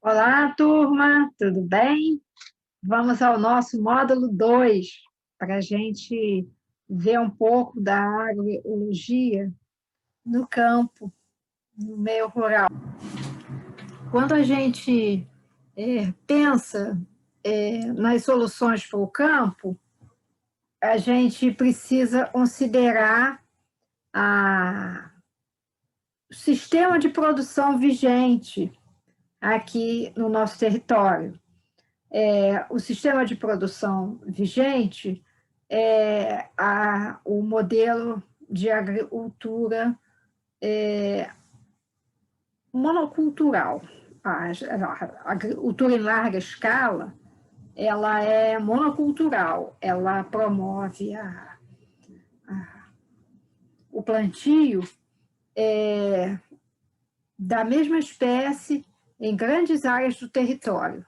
Olá, turma, tudo bem? Vamos ao nosso módulo 2 para a gente ver um pouco da agroecologia no campo, no meio rural. Quando a gente pensa nas soluções para o campo, a gente precisa considerar o sistema de produção vigente aqui no nosso território. O sistema de produção vigente é o modelo de agricultura monocultural. A agricultura em larga escala, ela é monocultural, ela promove o plantio da mesma espécie em grandes áreas do território.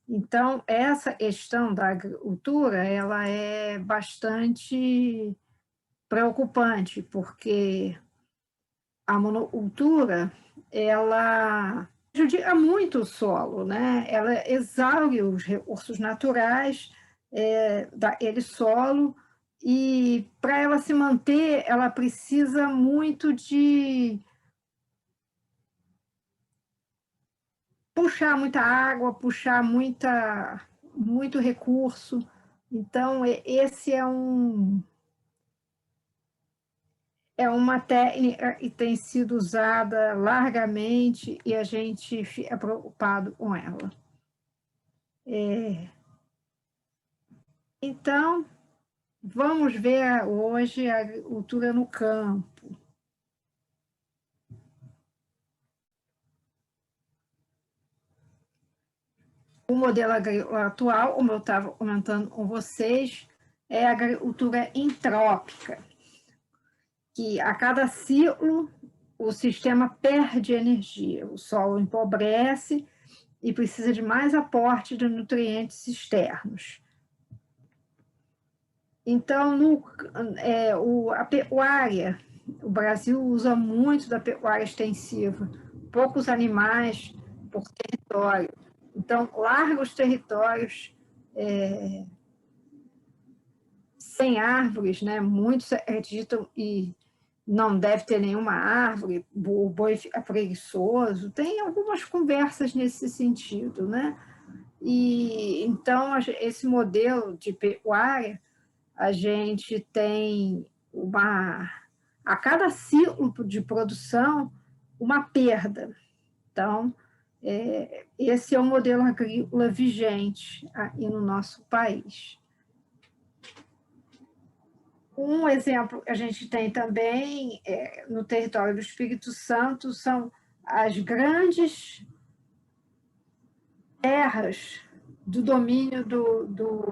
Então, essa questão da agricultura, ela é bastante preocupante, porque a monocultura, ela prejudica muito o solo, né? Ela exaure os recursos naturais daquele solo, e para ela se manter, ela precisa muito de puxar muita água, puxar muito recurso. Então, esse é uma técnica que tem sido usada largamente e a gente fica preocupado com ela. Então, vamos ver hoje a agricultura no campo. O modelo agrícola atual, como eu estava comentando com vocês, é a agricultura entrópica, que a cada ciclo o sistema perde energia, o solo empobrece e precisa de mais aporte de nutrientes externos. Então, a pecuária, o Brasil usa muito da pecuária extensiva, poucos animais por território. Então, largos territórios sem árvores, né? Muitos acreditam e não deve ter nenhuma árvore, o boi fica preguiçoso. Tem algumas conversas nesse sentido, né? E então esse modelo de pecuária, a gente tem a cada ciclo de produção uma perda. Então, esse é o modelo agrícola vigente aí no nosso país. Um exemplo que a gente tem também no território do Espírito Santo são as grandes terras do domínio do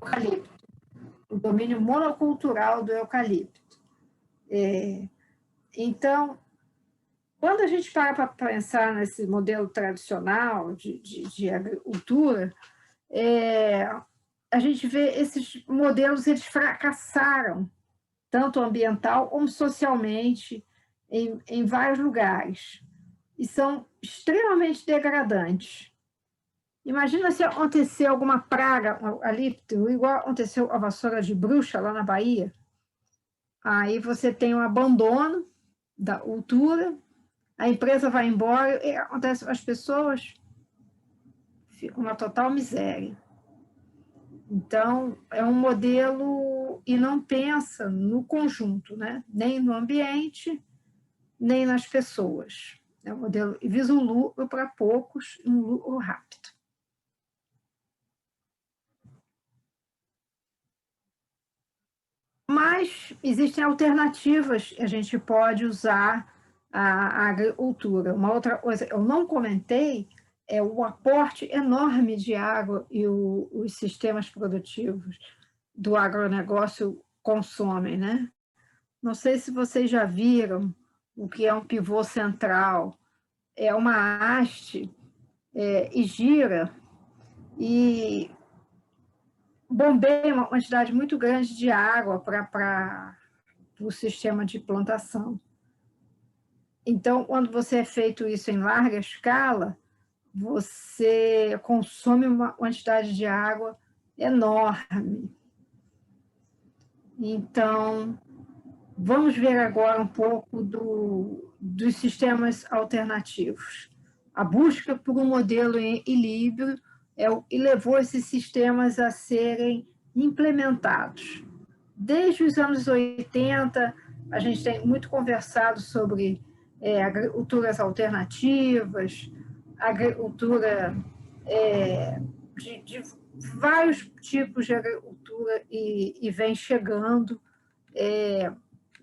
eucalipto, o domínio monocultural do eucalipto. Então, quando a gente para pensar nesse modelo tradicional de agricultura, a gente vê esses modelos, eles fracassaram, tanto ambiental como socialmente, em vários lugares, e são extremamente degradantes. Imagina se acontecer alguma praga ali, igual aconteceu a vassoura de bruxa lá na Bahia. Aí você tem um abandono da cultura, a empresa vai embora, e acontece com as pessoas, fica uma total miséria. Então, é um modelo e não pensa no conjunto, né? Nem no ambiente, nem nas pessoas. É um modelo que visa um lucro para poucos, um lucro rápido. Mas existem alternativas que a gente pode usar a agricultura. Uma outra coisa que eu não comentei é o aporte enorme de água e os sistemas produtivos do agronegócio consomem, né? Não sei se vocês já viram o que é um pivô central. É uma haste e gira e bombeia uma quantidade muito grande de água para o sistema de plantação. Então, quando você é feito isso em larga escala, você consome uma quantidade de água enorme. Então, vamos ver agora um pouco dos sistemas alternativos. A busca por um modelo em equilíbrio e levou esses sistemas a serem implementados. Desde os anos 80, a gente tem muito conversado sobre agriculturas alternativas, agricultura de vários tipos de agricultura e vem chegando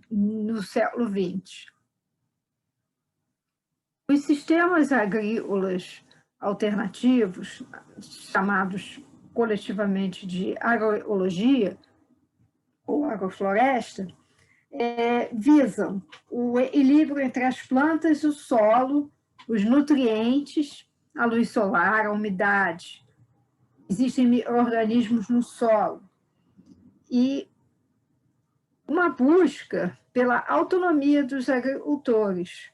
no século XX. Os sistemas agrícolas alternativos, chamados coletivamente de agroecologia ou agrofloresta, visam o equilíbrio entre as plantas, o solo, os nutrientes, a luz solar, a umidade. Existem micro-organismos no solo. E uma busca pela autonomia dos agricultores.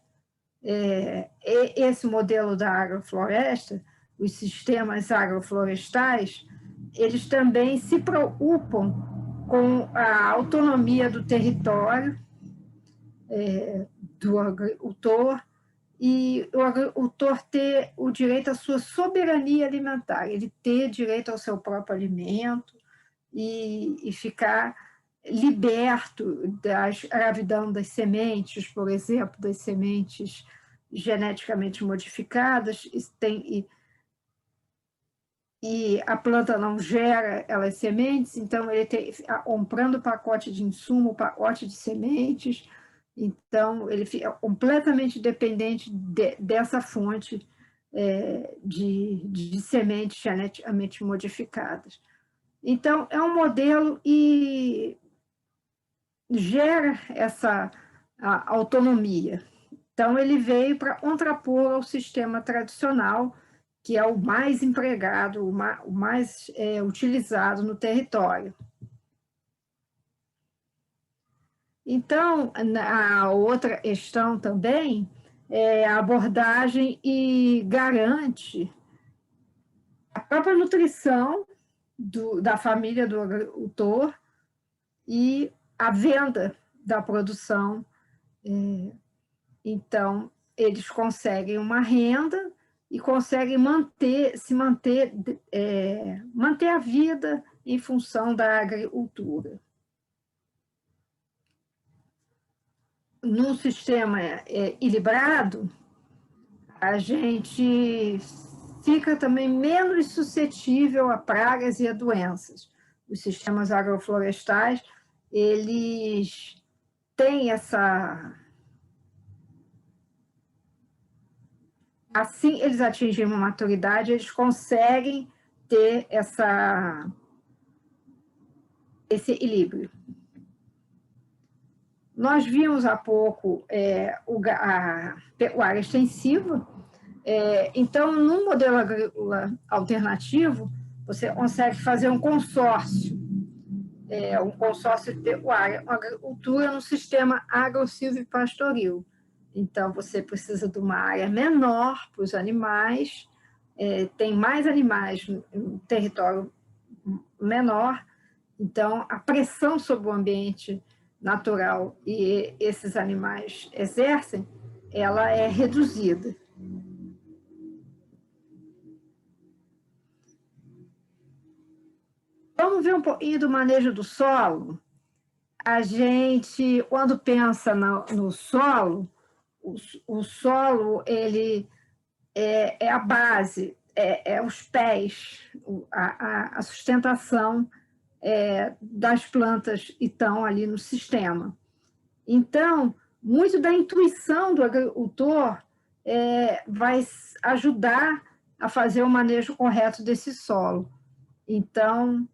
Esse modelo da agrofloresta, os sistemas agroflorestais, eles também se preocupam com a autonomia do território, do agricultor, e o agricultor ter o direito à sua soberania alimentar, ele ter direito ao seu próprio alimento e ficar liberto da escravidão das sementes, por exemplo, das sementes geneticamente modificadas, e a planta não gera elas sementes, então ele tem comprando pacote de insumo, pacote de sementes, então ele fica completamente dependente dessa fonte de sementes geneticamente modificadas. Então, é um modelo e gera essa autonomia. Então, ele veio para contrapor ao sistema tradicional, que é o mais empregado, o mais utilizado no território. Então, a outra questão também é a abordagem e garante a própria nutrição da família do agricultor e a venda da produção. Então, eles conseguem uma renda e conseguem manter a vida em função da agricultura. Num sistema equilibrado, a gente fica também menos suscetível a pragas e a doenças. Os sistemas agroflorestais, eles têm essa... Assim eles atingem uma maturidade, eles conseguem ter esse equilíbrio. Nós vimos há pouco a pecuária extensiva. Então, num modelo agrícola alternativo, você consegue fazer um consórcio de pecuária, uma agricultura no sistema agro-silvopastoril. Então, você precisa de uma área menor para os animais, tem mais animais no território menor, então a pressão sobre o ambiente natural e esses animais exercem, ela é reduzida. Vamos ver um pouquinho do manejo do solo. A gente, quando pensa no solo, o solo ele é a base, os pés, a sustentação das plantas que estão ali no sistema. Então, muito da intuição do agricultor vai ajudar a fazer o manejo correto desse solo. Então,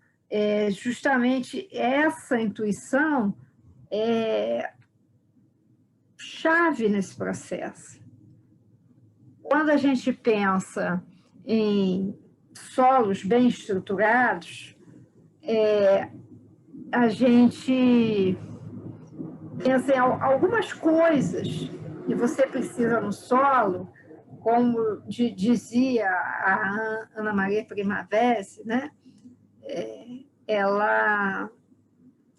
justamente essa intuição é chave nesse processo. Quando a gente pensa em solos bem estruturados, a gente pensa em algumas coisas que você precisa no solo como dizia a Ana Maria Primavera, né? Ela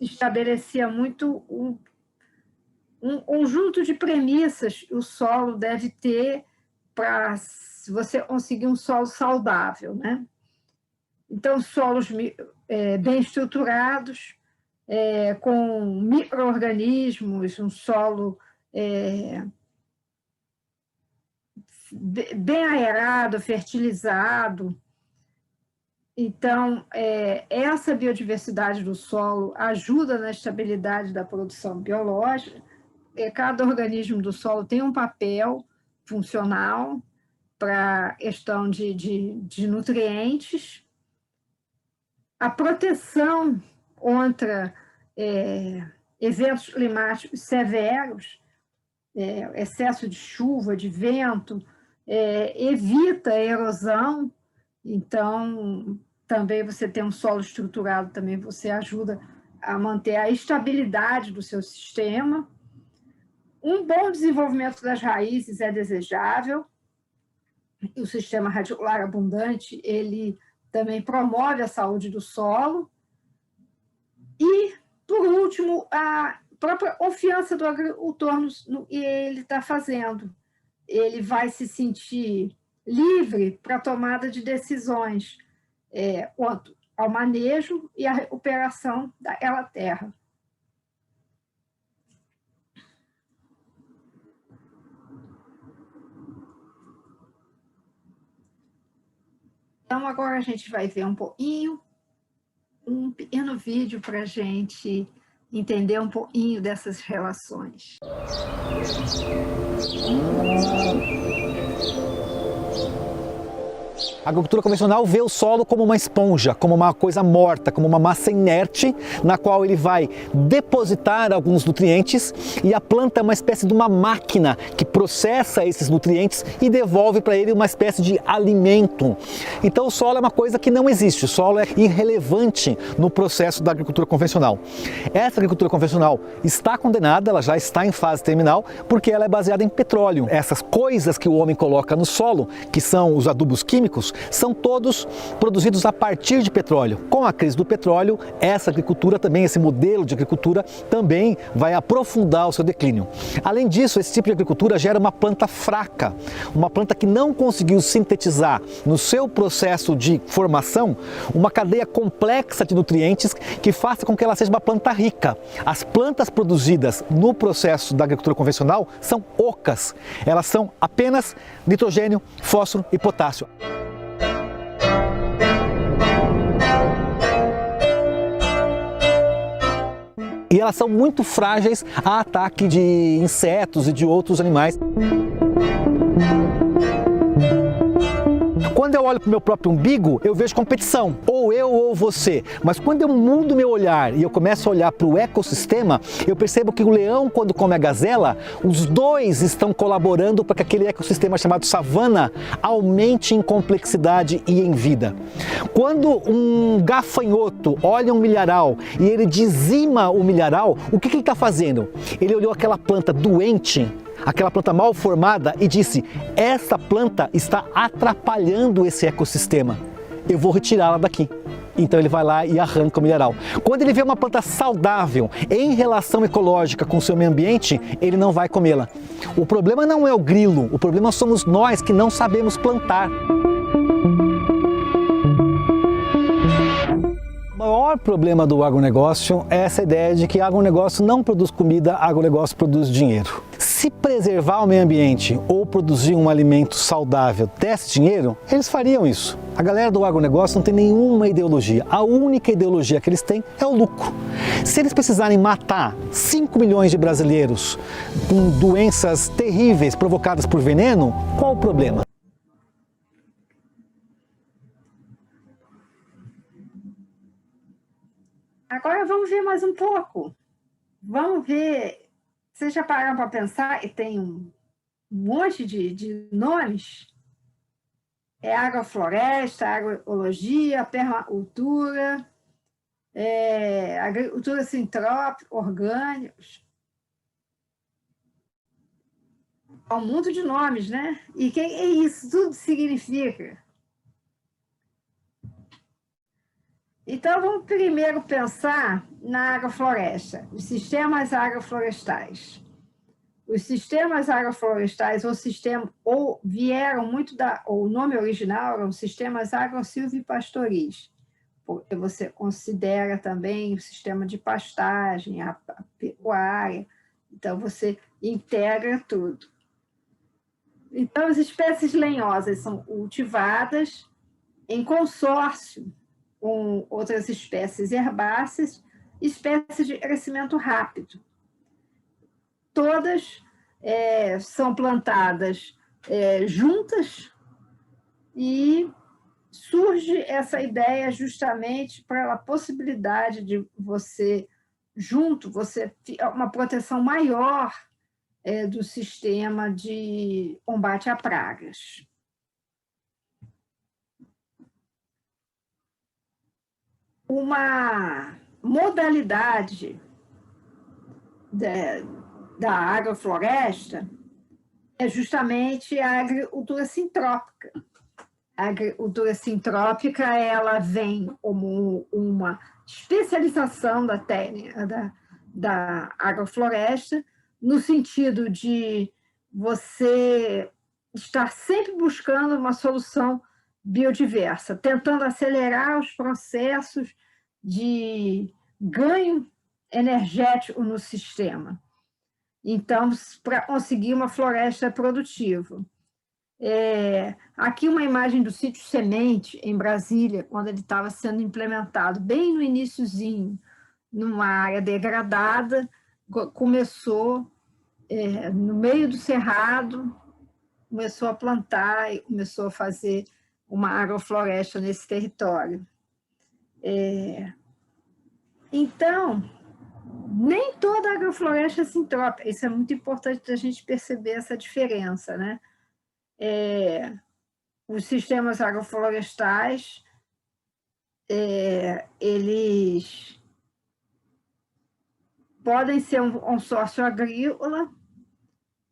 estabelecia muito um conjunto de premissas que o solo deve ter para você conseguir um solo saudável, né? Então, solos bem estruturados, com micro-organismos, um solo bem aerado, fertilizado. Então, essa biodiversidade do solo ajuda na estabilidade da produção biológica. Cada organismo do solo tem um papel funcional para a questão de nutrientes. A proteção contra eventos climáticos severos, excesso de chuva, de vento, evita a erosão. Então, também você tem um solo estruturado, também você ajuda a manter a estabilidade do seu sistema. Um bom desenvolvimento das raízes é desejável. O sistema radicular abundante, ele também promove a saúde do solo. E, por último, a própria confiança do agricultor no que ele está fazendo. Ele vai se sentir livre para a tomada de decisões quanto ao manejo e à recuperação daquela terra. Então, agora a gente vai ver um pequeno vídeo para a gente entender um pouquinho dessas relações. A agricultura convencional vê o solo como uma esponja, como uma coisa morta, como uma massa inerte, na qual ele vai depositar alguns nutrientes, e a planta é uma espécie de uma máquina que processa esses nutrientes e devolve para ele uma espécie de alimento. Então o solo é uma coisa que não existe, o solo é irrelevante no processo da agricultura convencional. Essa agricultura convencional está condenada, ela já está em fase terminal, porque ela é baseada em petróleo. Essas coisas que o homem coloca no solo, que são os adubos químicos, são todos produzidos a partir de petróleo. Com a crise do petróleo, essa agricultura também, esse modelo de agricultura também vai aprofundar o seu declínio. Além disso, esse tipo de agricultura gera uma planta fraca, uma planta que não conseguiu sintetizar no seu processo de formação uma cadeia complexa de nutrientes que faça com que ela seja uma planta rica. As plantas produzidas no processo da agricultura convencional são ocas, elas são apenas nitrogênio, fósforo e potássio. E elas são muito frágeis a ataque de insetos e de outros animais. Quando eu olho para o meu próprio umbigo, eu vejo competição, ou eu ou você. Mas quando eu mudo meu olhar e eu começo a olhar para o ecossistema, eu percebo que o leão, quando come a gazela, os dois estão colaborando para que aquele ecossistema chamado savana aumente em complexidade e em vida. Quando um gafanhoto olha um milharal e ele dizima o milharal, o que ele está fazendo? Ele olhou aquela planta doente, aquela planta mal formada, e disse: essa planta está atrapalhando esse ecossistema, eu vou retirá-la daqui. Então ele vai lá e arranca o milharal. Quando ele vê uma planta saudável em relação ecológica com o seu meio ambiente, ele não vai comê-la. O problema não é o grilo, o problema somos nós que não sabemos plantar. O maior problema do agronegócio é essa ideia de que agronegócio não produz comida, agronegócio produz dinheiro. Se preservar o meio ambiente ou produzir um alimento saudável desse dinheiro, eles fariam isso. A galera do agronegócio não tem nenhuma ideologia. A única ideologia que eles têm é o lucro. Se eles precisarem matar 5 milhões de brasileiros com doenças terríveis provocadas por veneno, qual o problema? Agora vamos ver mais um pouco. Vamos ver. Vocês já pararam para pensar e tem um monte de nomes? Agrofloresta, agroecologia, permacultura, agricultura sintrópica, orgânicos. Há um mundo de nomes, né? E que isso tudo significa? Então, vamos primeiro pensar na agrofloresta, os sistemas agroflorestais. Os sistemas agroflorestais ou vieram muito o nome original eram sistemas agro-silvipastoris, porque você considera também o sistema de pastagem, a pecuária, então você integra tudo. Então, as espécies lenhosas são cultivadas em consórcio com outras espécies herbáceas, espécies de crescimento rápido. Todas são plantadas juntas e surge essa ideia justamente para a possibilidade de você, junto, você ter uma proteção maior do sistema de combate a pragas. Uma modalidade da agrofloresta é justamente a agricultura sintrópica. A agricultura sintrópica ela vem como uma especialização da técnica da agrofloresta, no sentido de você estar sempre buscando uma solução biodiversa, tentando acelerar os processos de ganho energético no sistema. Então, para conseguir uma floresta produtiva. Aqui uma imagem do sítio Semente, em Brasília, quando ele estava sendo implementado, bem no iniciozinho, numa área degradada, começou, no meio do cerrado, começou a plantar e começou a fazer uma agrofloresta nesse território. Então, nem toda agrofloresta é sintrópica, isso é muito importante a gente perceber essa diferença, né? Os sistemas agroflorestais, eles podem ser um consórcio agrícola,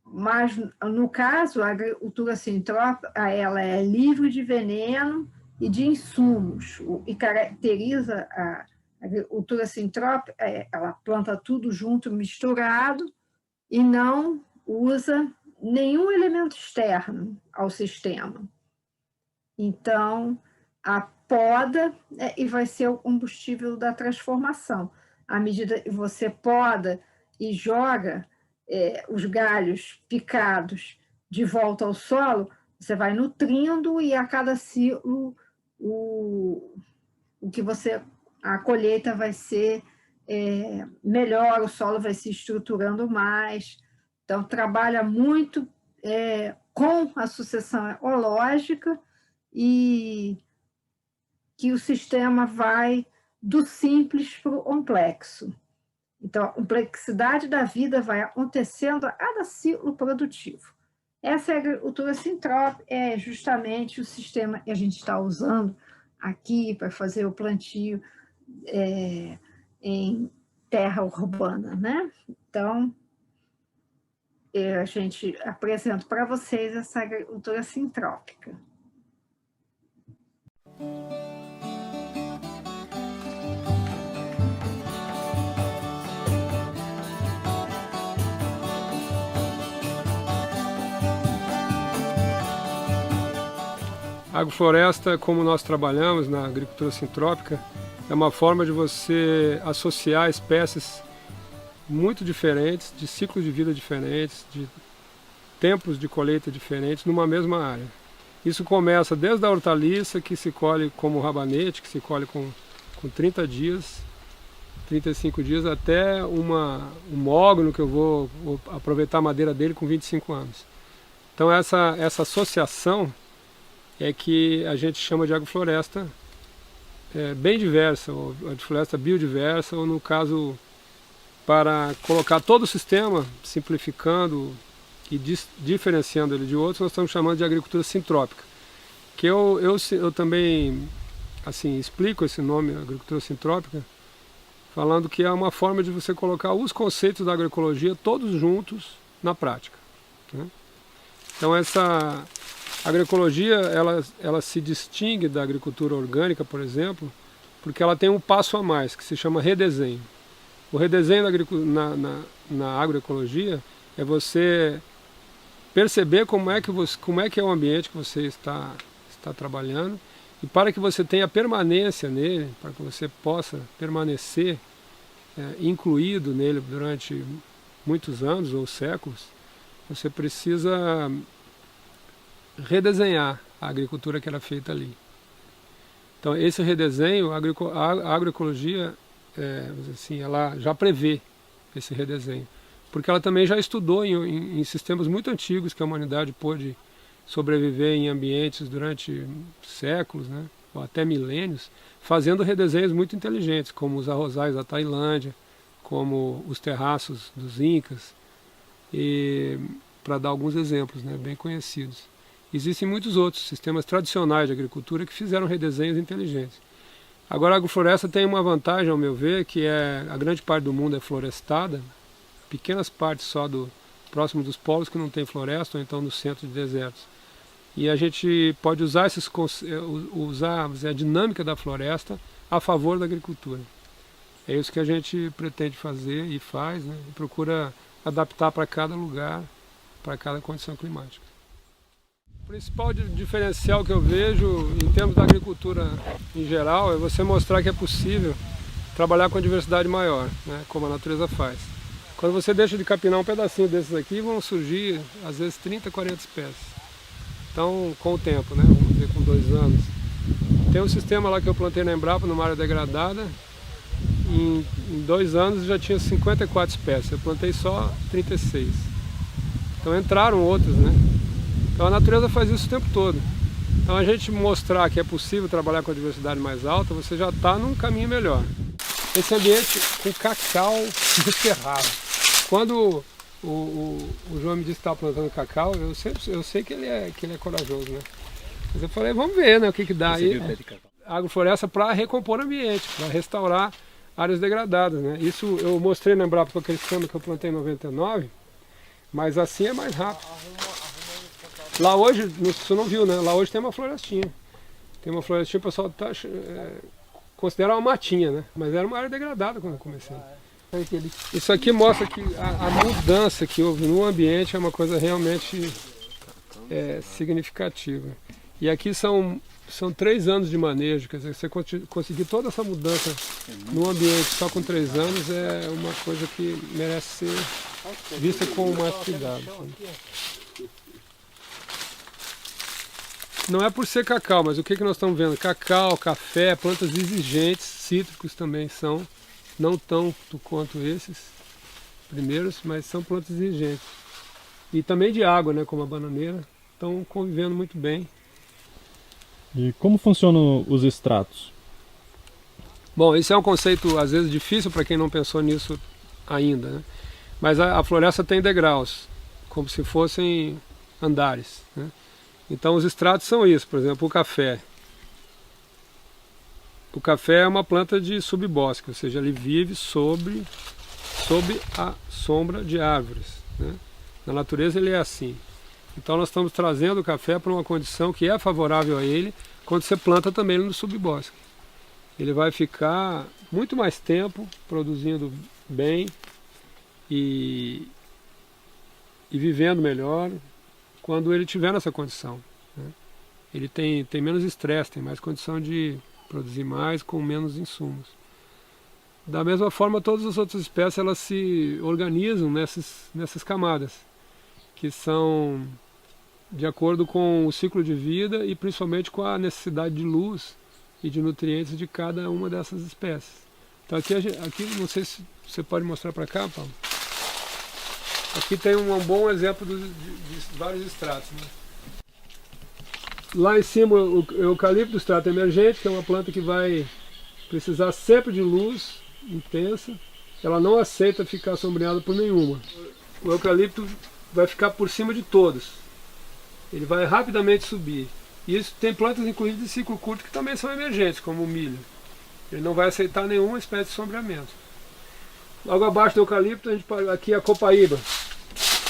mas, no caso, a agricultura sintrópica ela é livre de veneno e de insumos. O que caracteriza a agricultura sintrópica ela planta tudo junto, misturado, e não usa nenhum elemento externo ao sistema. Então, a poda e vai ser o combustível da transformação. À medida que você poda e joga os galhos picados de volta ao solo, você vai nutrindo e a cada ciclo a colheita vai ser melhor, o solo vai se estruturando mais. Então, trabalha muito com a sucessão ecológica e que o sistema vai do simples para o complexo. Então, a complexidade da vida vai acontecendo a cada ciclo produtivo. Essa é a agricultura sintrópica, é justamente o sistema que a gente está usando aqui para fazer o plantio em terra urbana, né? Então, a gente apresenta para vocês essa agricultura sintrópica. A agrofloresta, como nós trabalhamos na agricultura sintrópica, é uma forma de você associar espécies muito diferentes, de ciclos de vida diferentes, de tempos de colheita diferentes, numa mesma área. Isso começa desde a hortaliça, que se colhe como rabanete, que se colhe com 30 dias, 35 dias, até um mogno, que eu vou aproveitar a madeira dele com 25 anos. Então essa associação é que a gente chama de agrofloresta bem diversa, ou de floresta biodiversa, ou no caso, para colocar todo o sistema, simplificando e diferenciando ele de outros, nós estamos chamando de agricultura sintrópica. Que eu também assim, explico esse nome, agricultura sintrópica, falando que é uma forma de você colocar os conceitos da agroecologia todos juntos na prática, né? Então essa agroecologia, ela se distingue da agricultura orgânica, por exemplo, porque ela tem um passo a mais, que se chama redesenho. O redesenho na agroecologia é você perceber como é que é o ambiente que você está trabalhando, e para que você tenha permanência nele, para que você possa permanecer incluído nele durante muitos anos ou séculos, você precisa redesenhar a agricultura que era feita ali. Então esse redesenho, a agroecologia, assim, ela já prevê esse redesenho, porque ela também já estudou em sistemas muito antigos que a humanidade pôde sobreviver em ambientes durante séculos, né, ou até milênios, fazendo redesenhos muito inteligentes, como os arrozais da Tailândia, como os terraços dos Incas, e para dar alguns exemplos, né, bem conhecidos. Existem muitos outros sistemas tradicionais de agricultura que fizeram redesenhos inteligentes. Agora a agrofloresta tem uma vantagem, ao meu ver, que a grande parte do mundo é florestada, pequenas partes só próximo dos polos que não tem floresta, ou então no centro de desertos. E a gente pode usar a dinâmica da floresta a favor da agricultura. É isso que a gente pretende fazer e faz, né? E procura adaptar para cada lugar, para cada condição climática. O principal diferencial que eu vejo em termos da agricultura em geral é você mostrar que é possível trabalhar com a diversidade maior, né? Como a natureza faz. Quando você deixa de capinar um pedacinho desses aqui, vão surgir às vezes 30, 40 espécies. Então, com o tempo, né? Vamos dizer, com 2 anos. Tem um sistema lá que eu plantei na Embrapa, numa área degradada. Em 2 anos já tinha 54 espécies. Eu plantei só 36. Então entraram outras, né? Então a natureza faz isso o tempo todo. Então a gente mostrar que é possível trabalhar com a diversidade mais alta, você já está num caminho melhor. Esse ambiente com cacau encerrado. Quando o João me disse que estava plantando cacau, eu sei que ele é corajoso, né? Mas eu falei, vamos ver, né, o que dá aí. A agrofloresta para recompor o ambiente, para restaurar áreas degradadas, né? Isso eu mostrei na Embrapa com aquele sistema que eu plantei em 99, mas assim é mais rápido. Lá hoje, você não viu, né? Lá hoje tem uma florestinha. Tem uma florestinha, o pessoal considera uma matinha, né? Mas era uma área degradada quando eu comecei. Isso aqui mostra que a mudança que houve no ambiente é uma coisa realmente significativa. E aqui são 3 anos de manejo, quer dizer, você conseguir toda essa mudança no ambiente só com 3 anos é uma coisa que merece ser vista com mais cuidado. Não é por ser cacau, mas o que nós estamos vendo? Cacau, café, plantas exigentes, cítricos também são, não tanto quanto esses primeiros, mas são plantas exigentes. E também de água, né, como a bananeira, estão convivendo muito bem. E como funcionam os estratos? Bom, esse é um conceito às vezes difícil para quem não pensou nisso ainda, né? Mas a floresta tem degraus, como se fossem andares, né? Então os estratos são isso, por exemplo, o café. O café é uma planta de subbosque, ou seja, ele vive sob a sombra de árvores, né? Na natureza ele é assim. Então nós estamos trazendo o café para uma condição que é favorável a ele quando você planta também no subbosque. Ele vai ficar muito mais tempo produzindo bem e vivendo melhor quando ele estiver nessa condição, né? Ele tem menos estresse, tem mais condição de produzir mais com menos insumos. Da mesma forma, todas as outras espécies elas se organizam nessas camadas, que são de acordo com o ciclo de vida e principalmente com a necessidade de luz e de nutrientes de cada uma dessas espécies. Então aqui não sei se você pode mostrar para cá, Paulo. Aqui tem um bom exemplo de vários estratos, né? Lá em cima o eucalipto, estrato emergente, que é uma planta que vai precisar sempre de luz intensa. Ela não aceita ficar sombreada por nenhuma. O eucalipto vai ficar por cima de todos. Ele vai rapidamente subir. E isso tem plantas, inclusive, de ciclo curto que também são emergentes, como o milho. Ele não vai aceitar nenhuma espécie de sombreamento. Logo abaixo do eucalipto, aqui a copaíba.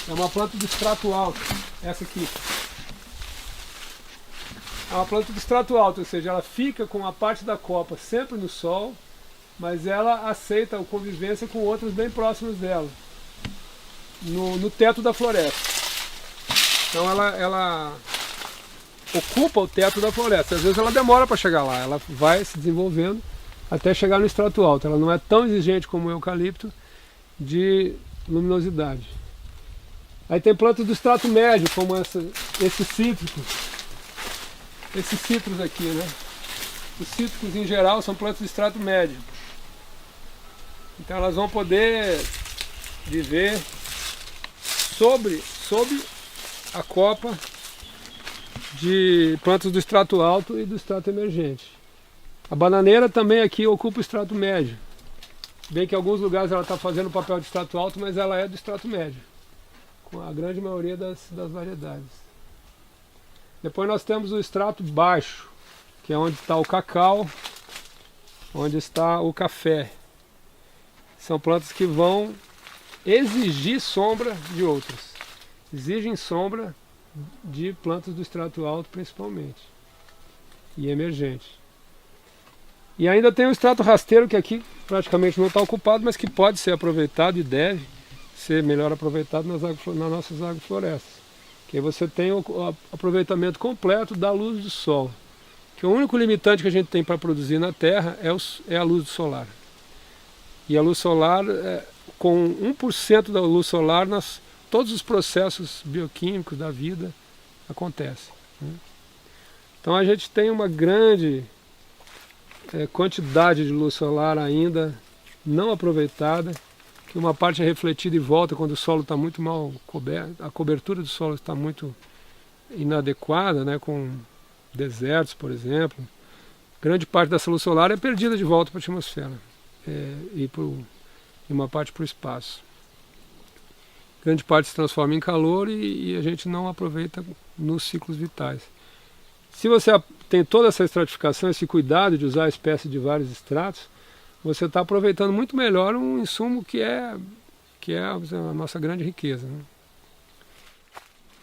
É uma planta de extrato alto. essa aqui. É uma planta de extrato alto, ou seja, ela fica com a parte da copa sempre no sol, mas ela aceita a convivência com outras bem próximas dela, no teto da floresta. Então ela ocupa o teto da floresta. Às vezes ela demora para chegar lá, ela vai se desenvolvendo até chegar no extrato alto. Ela não é tão exigente como o eucalipto de luminosidade. Aí tem plantas do extrato médio, como esses cítricos. Esses citros aqui, né? Os cítricos em geral são plantas de extrato médio. Então elas vão poder viver sob a copa de plantas do extrato alto e do extrato emergente. A bananeira também aqui ocupa o extrato médio. Bem que em alguns lugares ela está fazendo o papel de extrato alto, mas ela é do extrato médio, com a grande maioria das variedades. Depois nós temos o extrato baixo, que é onde está o cacau, onde está o café. São plantas que vão exigir sombra de outras. Exigem sombra de plantas do extrato alto principalmente. E emergente. E ainda tem o extrato rasteiro, que aqui praticamente não está ocupado, mas que pode ser aproveitado e deve ser melhor aproveitado nas nossas agroflorestas. Que aí você tem o aproveitamento completo da luz do sol. Que o único limitante que a gente tem para produzir na Terra é a luz do solar. E a luz solar, com 1% da luz solar, todos os processos bioquímicos da vida acontecem, né? Então a gente tem uma grande quantidade de luz solar ainda não aproveitada, que uma parte é refletida e volta quando o solo está muito mal coberto, a cobertura do solo está muito inadequada, né, com desertos, por exemplo. Grande parte dessa luz solar é perdida de volta para a atmosfera e uma parte para o espaço. Grande parte se transforma em calor e a gente não aproveita nos ciclos vitais. Se você tem toda essa estratificação, esse cuidado de usar a espécie de vários estratos, você está aproveitando muito melhor um insumo que é a nossa grande riqueza, né?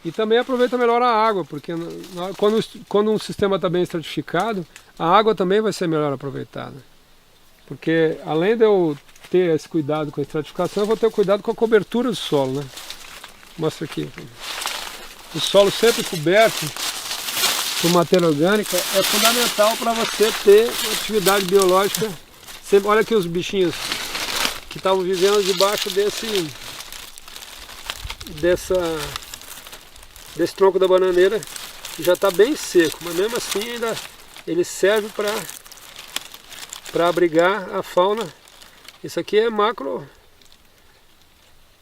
E também aproveita melhor a água, porque quando um sistema está bem estratificado, a água também vai ser melhor aproveitada. Porque além de eu ter esse cuidado com a estratificação, eu vou ter cuidado com a cobertura do solo, né? Mostra aqui. O solo sempre coberto por matéria orgânica é fundamental para você ter uma atividade biológica. Sempre, olha aqui os bichinhos que estavam vivendo debaixo desse tronco da bananeira, que já está bem seco, mas mesmo assim ainda ele serve para abrigar a fauna. Isso aqui é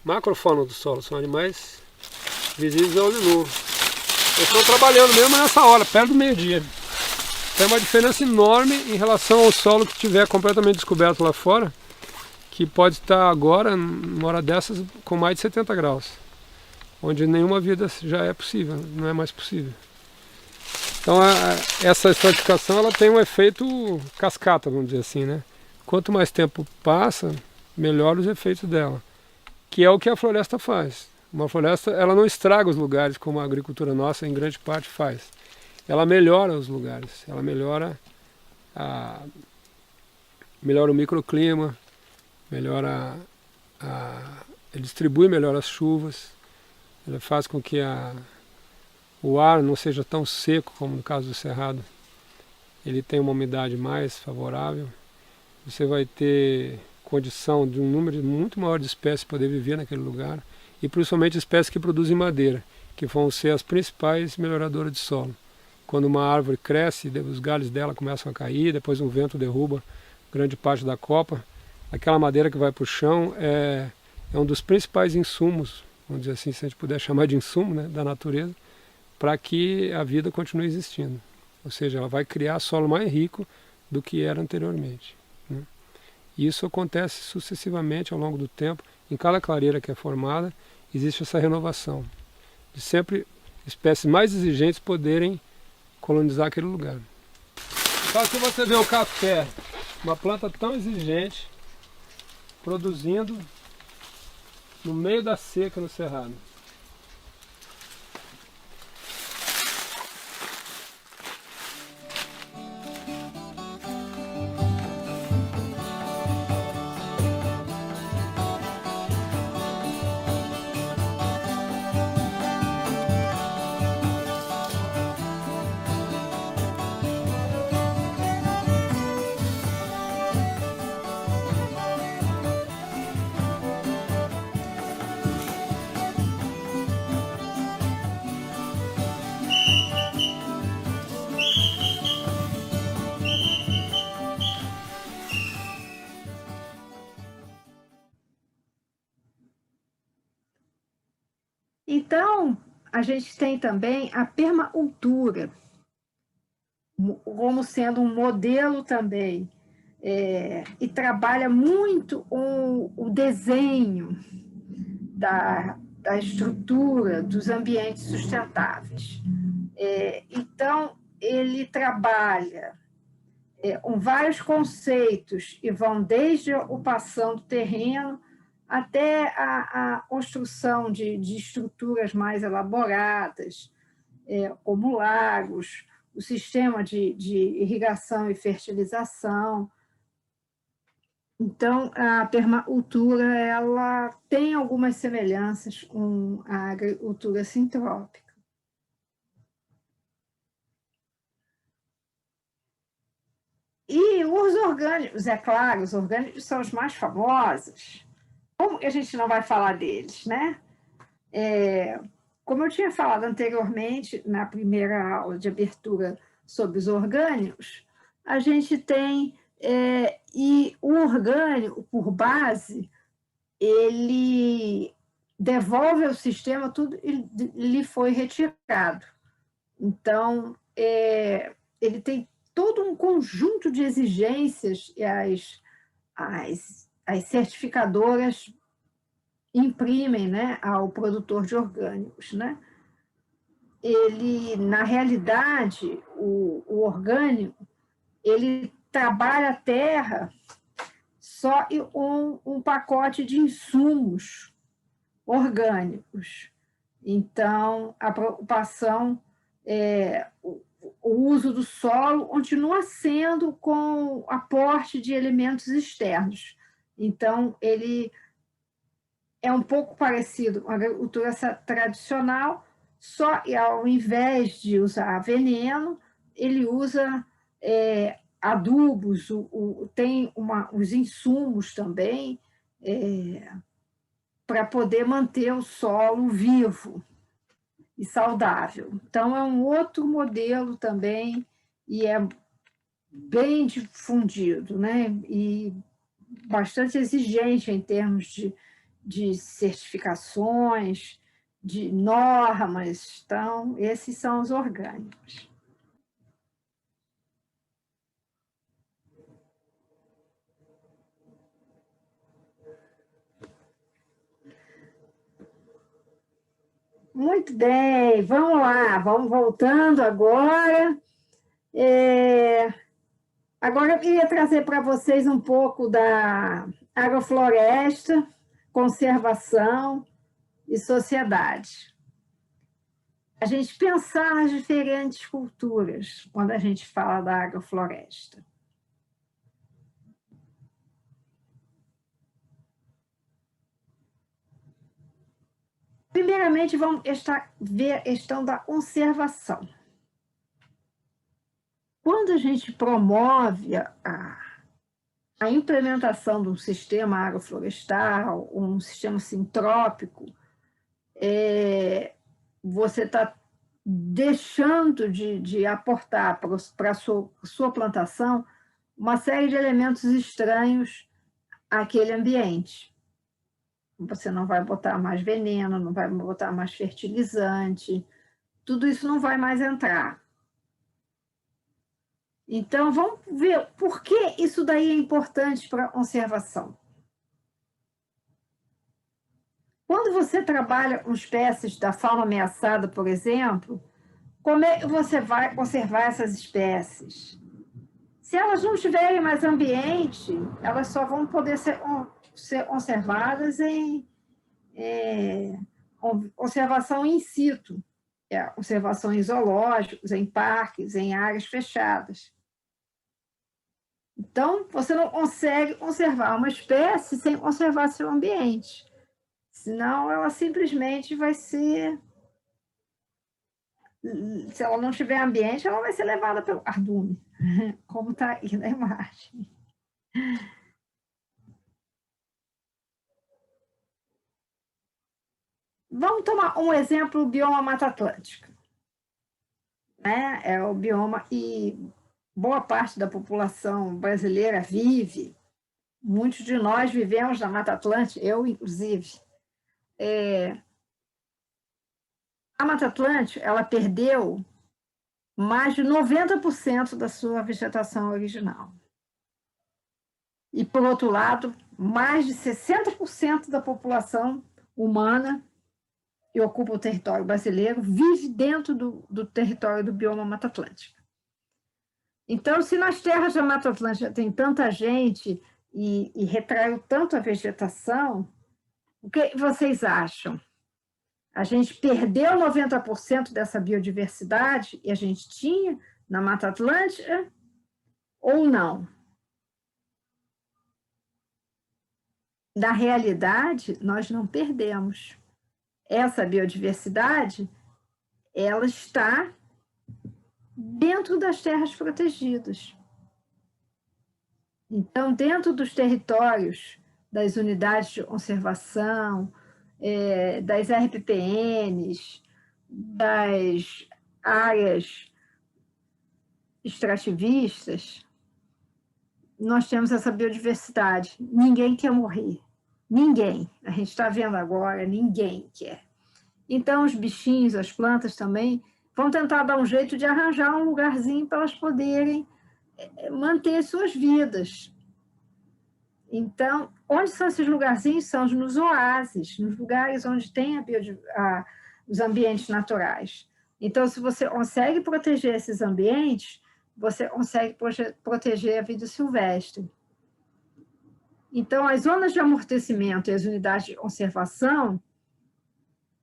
macrofauna do solo, são animais visíveis ao olho nu. Eles estão trabalhando mesmo nessa hora, perto do meio-dia. Tem uma diferença enorme em relação ao solo que estiver completamente descoberto lá fora, que pode estar agora, numa hora dessas, com mais de 70 graus, onde nenhuma vida já é possível, não é mais possível. Então essa estratificação ela tem um efeito cascata, vamos dizer assim, né? Quanto mais tempo passa, melhor os efeitos dela, que é o que a floresta faz. Uma floresta ela não estraga os lugares como a agricultura nossa em grande parte faz. Ela melhora os lugares, ela melhora o microclima, melhora ele distribui melhor as chuvas, ela faz com que o ar não seja tão seco como no caso do cerrado. Ele tem uma umidade mais favorável. Você vai ter condição de um número muito maior de espécies poder viver naquele lugar, e principalmente espécies que produzem madeira, que vão ser as principais melhoradoras de solo. Quando uma árvore cresce, os galhos dela começam a cair, depois um vento derruba grande parte da copa, aquela madeira que vai para o chão é um dos principais insumos, vamos dizer assim, se a gente puder chamar de insumo, né, da natureza, para que a vida continue existindo. Ou seja, ela vai criar solo mais rico do que era anteriormente, né? E isso acontece sucessivamente ao longo do tempo. Em cada clareira que é formada, existe essa renovação, de sempre espécies mais exigentes poderem colonizar aquele lugar. Só que você vê o café, uma planta tão exigente, produzindo no meio da seca no cerrado. Então, a gente tem também a permacultura, como sendo um modelo também, e trabalha muito o desenho da estrutura dos ambientes sustentáveis. Então, ele trabalha com vários conceitos e vão desde a ocupação do terreno até a construção de estruturas mais elaboradas, como lagos, o sistema de irrigação e fertilização. Então, a permacultura ela tem algumas semelhanças com a agricultura sintrópica. E os orgânicos, é claro, os orgânicos são os mais famosos. Como que a gente não vai falar deles, né? Como eu tinha falado anteriormente, na primeira aula de abertura sobre os orgânicos, a gente tem, e o orgânico, por base, ele devolve ao sistema tudo que lhe foi retirado. Então, ele tem todo um conjunto de exigências e as certificadoras imprimem, né, ao produtor de orgânicos, né? Ele, na realidade, o orgânico, ele trabalha a terra só com um pacote de insumos orgânicos. Então, a preocupação o uso do solo continua sendo com aporte de elementos externos. Então, ele é um pouco parecido com a agricultura tradicional, só que ao invés de usar veneno, ele usa adubos, tem os insumos também para poder manter o solo vivo e saudável. Então, é um outro modelo também e é bem difundido, né? E bastante exigente em termos de certificações, de normas. Então, esses são os orgânicos. Muito bem, vamos lá, vamos voltando agora. Agora eu queria trazer para vocês um pouco da agrofloresta, conservação e sociedade. A gente pensar nas diferentes culturas quando a gente fala da agrofloresta. Primeiramente, vamos ver a questão da conservação. Quando a gente promove a implementação de um sistema agroflorestal, um sistema sintrópico, você está deixando de aportar para a sua plantação uma série de elementos estranhos àquele ambiente. Você não vai botar mais veneno, não vai botar mais fertilizante, tudo isso não vai mais entrar. Então, vamos ver por que isso daí é importante para a conservação. Quando você trabalha com espécies da fauna ameaçada, por exemplo, como é que você vai conservar essas espécies? Se elas não tiverem mais ambiente, elas só vão poder ser conservadas em conservação in situ, conservação em zoológicos, em parques, em áreas fechadas. Então, você não consegue conservar uma espécie sem conservar seu ambiente. Senão, ela simplesmente vai ser... Se ela não tiver ambiente, ela vai ser levada pelo cardume, como está aí na imagem. Vamos tomar um exemplo, o bioma Mata Atlântica. É o bioma e boa parte da população brasileira vive. Muitos de nós vivemos na Mata Atlântica, eu inclusive. A Mata Atlântica, ela perdeu mais de 90% da sua vegetação original. E, por outro lado, mais de 60% da população humana que ocupa o território brasileiro vive dentro do território do bioma Mata Atlântica. Então, se nas terras da Mata Atlântica tem tanta gente e retraiu tanto a vegetação, o que vocês acham? A gente perdeu 90% dessa biodiversidade e a gente tinha na Mata Atlântica ou não? Na realidade, nós não perdemos. Essa biodiversidade, ela está dentro das terras protegidas. Então, dentro dos territórios das unidades de conservação, das RPPNs, das áreas extrativistas, nós temos essa biodiversidade. Ninguém quer morrer. Ninguém. A gente está vendo agora, ninguém quer. Então, os bichinhos, as plantas também, vão tentar dar um jeito de arranjar um lugarzinho para elas poderem manter suas vidas. Então, onde são esses lugarzinhos? São nos oásis, nos lugares onde tem os ambientes naturais. Então, se você consegue proteger esses ambientes, você consegue proteger a vida silvestre. Então, as zonas de amortecimento e as unidades de conservação,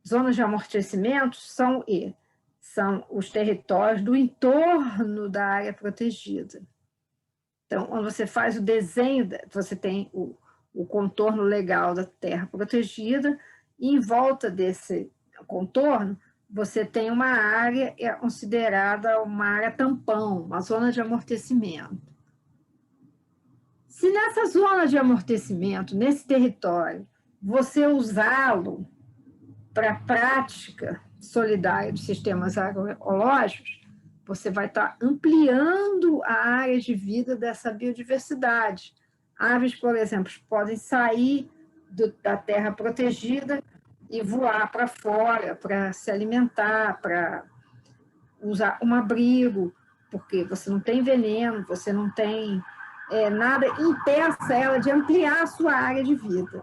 zonas de amortecimento são os territórios do entorno da área protegida. Então, quando você faz o desenho, você tem o contorno legal da terra protegida, e em volta desse contorno, você tem uma área considerada uma área tampão, uma zona de amortecimento. Se nessa zona de amortecimento, nesse território, você usá-lo para a prática solidária dos sistemas agroecológicos, você vai estar ampliando a área de vida dessa biodiversidade. Aves, por exemplo, podem sair da terra protegida e voar para fora, para se alimentar, para usar um abrigo, porque você não tem veneno, você não tem nada impeça ela de ampliar a sua área de vida.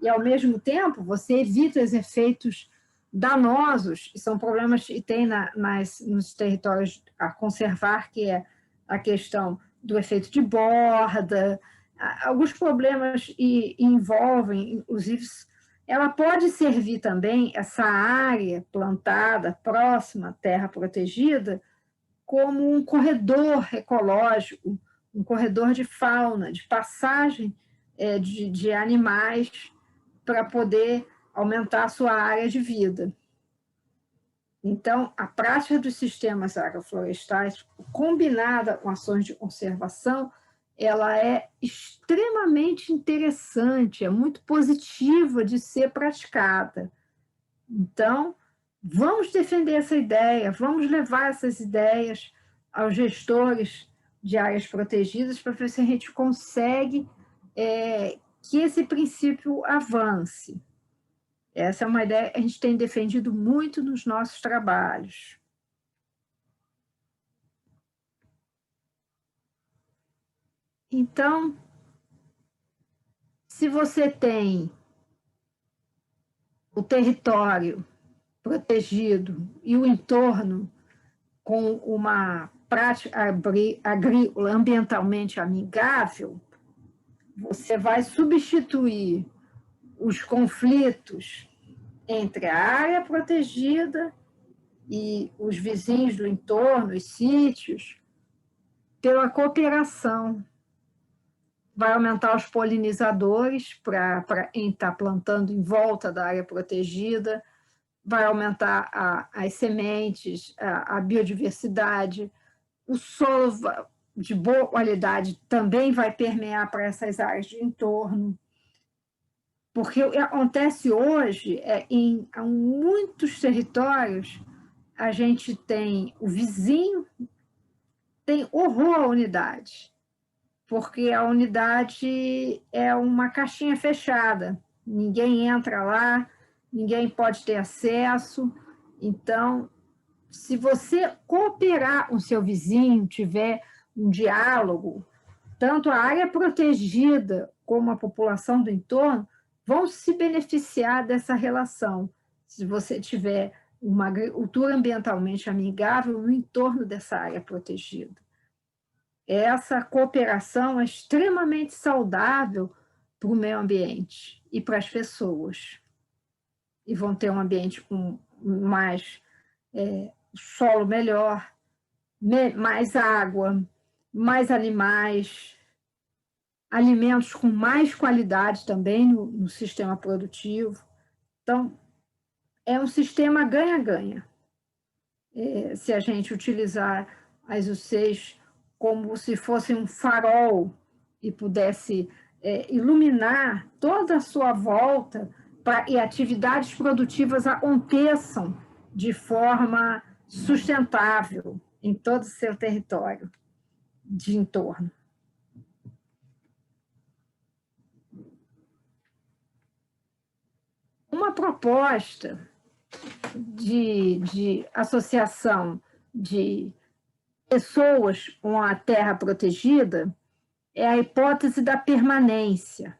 E, ao mesmo tempo, você evita os efeitos danosos, e são problemas que tem nos territórios a conservar, que é a questão do efeito de borda, alguns problemas envolvem, inclusive, ela pode servir também, essa área plantada próxima à terra protegida, como um corredor ecológico, um corredor de fauna, de passagem de animais para poder aumentar a sua área de vida. Então, a prática dos sistemas agroflorestais, combinada com ações de conservação, ela é extremamente interessante, é muito positiva de ser praticada. Então, vamos defender essa ideia, vamos levar essas ideias aos gestores de áreas protegidas para ver se a gente consegue que esse princípio avance. Essa é uma ideia que a gente tem defendido muito nos nossos trabalhos. Então, se você tem o território protegido e o entorno com uma prática agrícola ambientalmente amigável, você vai substituir os conflitos entre a área protegida e os vizinhos do entorno, os sítios, pela cooperação. Vai aumentar os polinizadores para estar plantando em volta da área protegida, vai aumentar as sementes, a biodiversidade, o solo de boa qualidade também vai permear para essas áreas de entorno. Porque o que acontece hoje em muitos territórios, a gente tem o vizinho, tem horror à unidade, porque a unidade é uma caixinha fechada, ninguém entra lá, ninguém pode ter acesso, Então, se você cooperar com o seu vizinho, tiver um diálogo, tanto a área protegida como a população do entorno vão se beneficiar dessa relação. Se você tiver uma agricultura ambientalmente amigável no entorno dessa área protegida. Essa cooperação é extremamente saudável para o meio ambiente e para as pessoas. E vão ter um ambiente com mais solo melhor, mais água, mais animais, alimentos com mais qualidade também no sistema produtivo. Então, é um sistema ganha-ganha. Se a gente utilizar as UCs como se fosse um farol e pudesse iluminar toda a sua volta e atividades produtivas aconteçam de forma sustentável em todo o seu território de entorno. Uma proposta de associação de pessoas com a terra protegida é a hipótese da permanência.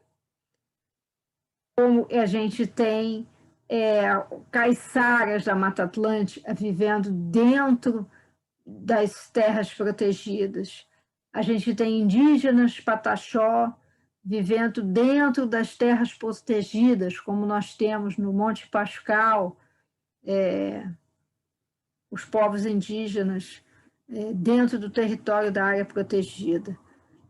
Como a gente tem caiçaras da Mata Atlântica vivendo dentro das terras protegidas. A gente tem indígenas Pataxó vivendo dentro das terras protegidas, como nós temos no Monte Pascal, os povos indígenas dentro do território da área protegida.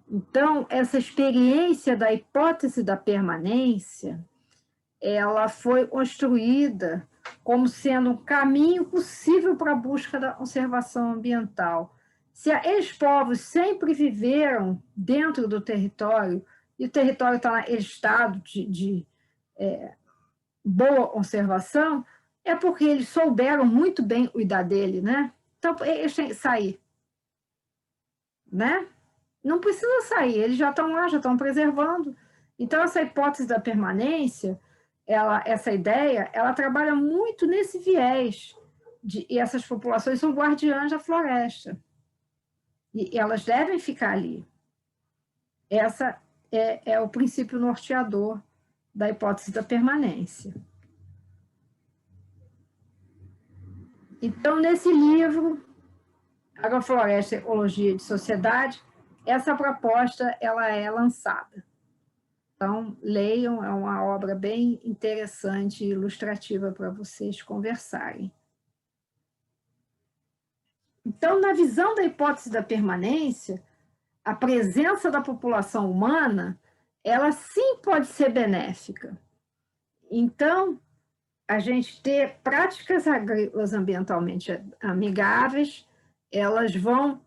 Então, essa experiência da hipótese da permanência, ela foi construída como sendo um caminho possível para a busca da conservação ambiental. Se esses povos sempre viveram dentro do território, e o território está em estado de boa conservação, é porque eles souberam muito bem cuidar dele, né? Então, eles têm que sair, né? Não precisa sair, eles já estão lá, já estão preservando. Então, essa hipótese da permanência, essa ideia, ela trabalha muito nesse viés, e essas populações são guardiãs da floresta. E elas devem ficar ali. Essa é o princípio norteador da hipótese da permanência. Então, nesse livro, Agrofloresta, Ecologia de Sociedade, essa proposta ela é lançada. Então, leiam, é uma obra bem interessante e ilustrativa para vocês conversarem. Então, na visão da hipótese da permanência, a presença da população humana, ela sim pode ser benéfica. Então, a gente ter práticas agrícolas ambientalmente amigáveis, elas vão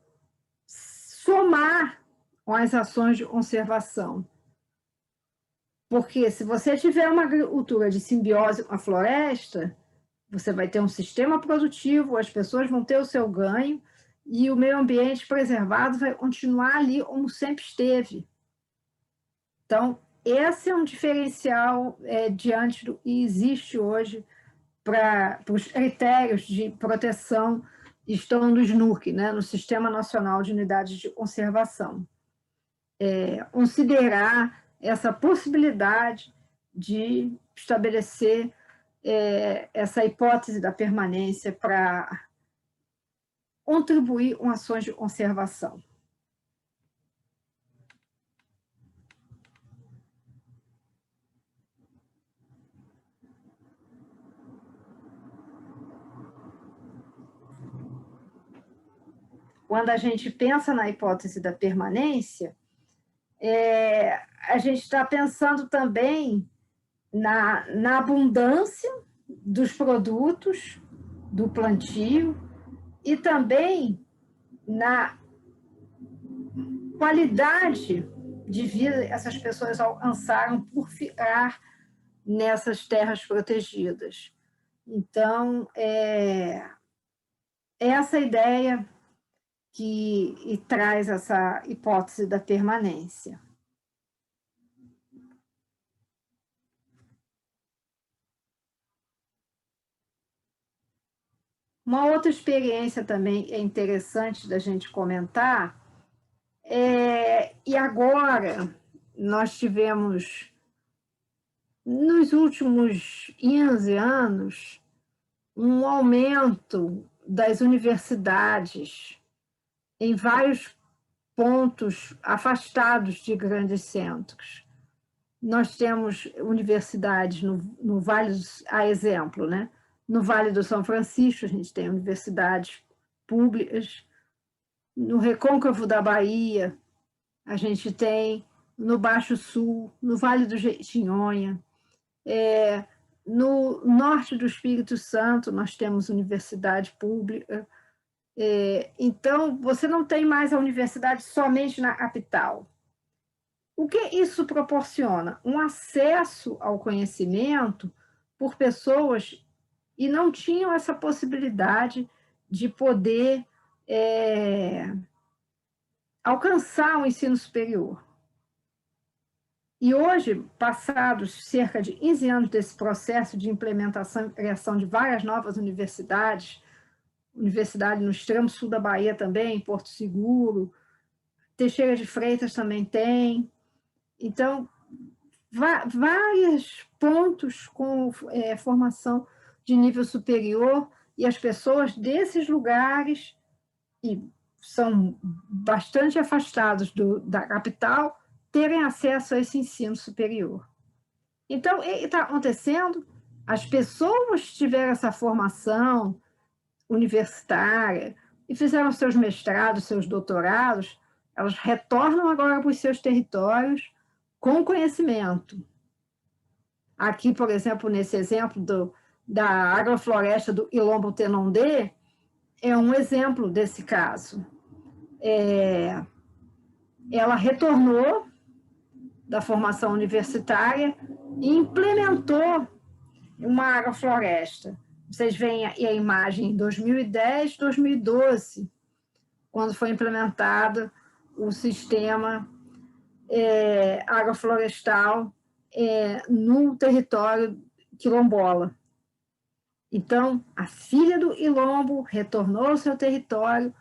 somar com as ações de conservação. Porque se você tiver uma agricultura de simbiose com a floresta, você vai ter um sistema produtivo, as pessoas vão ter o seu ganho e o meio ambiente preservado vai continuar ali como sempre esteve. Então, esse é um diferencial diante do que existe hoje para os critérios de proteção estão no SNUC, né, no Sistema Nacional de Unidades de Conservação. Considerar essa possibilidade de estabelecer essa hipótese da permanência para contribuir com ações de conservação. Quando a gente pensa na hipótese da permanência, a gente está pensando também na abundância dos produtos do plantio e também na qualidade de vida que essas pessoas alcançaram por ficar nessas terras protegidas. Então, essa ideia que traz essa hipótese da permanência. Uma outra experiência também é interessante da gente comentar, e agora nós tivemos, nos últimos 15 anos, um aumento das universidades em vários pontos afastados de grandes centros. Nós temos universidades no Vale, a exemplo, né? No Vale do São Francisco, a gente tem universidades públicas. No Recôncavo da Bahia, a gente tem no Baixo Sul, no Vale do Jequitinhonha. No norte do Espírito Santo, nós temos universidade pública. Então, você não tem mais a universidade somente na capital. O que isso proporciona? Um acesso ao conhecimento por pessoas e não tinham essa possibilidade de poder alcançar o ensino superior. E hoje, passados cerca de 15 anos desse processo de implementação e criação de várias novas universidade no extremo sul da Bahia também, Porto Seguro, Teixeira de Freitas também tem. Então, vários pontos com formação de nível superior, e as pessoas desses lugares, e são bastante afastados da capital, terem acesso a esse ensino superior. Então, o que está acontecendo? As pessoas tiveram essa formação universitária e fizeram seus mestrados, seus doutorados, elas retornam agora para os seus territórios com conhecimento. Aqui, por exemplo, nesse exemplo da agrofloresta do Ilombo Tenondê, é um exemplo desse caso. Ela retornou da formação universitária e implementou uma agrofloresta. Vocês veem aí a imagem em 2010, 2012, quando foi implementado o sistema agroflorestal no território quilombola. Então, a filha do Ilombo retornou ao seu território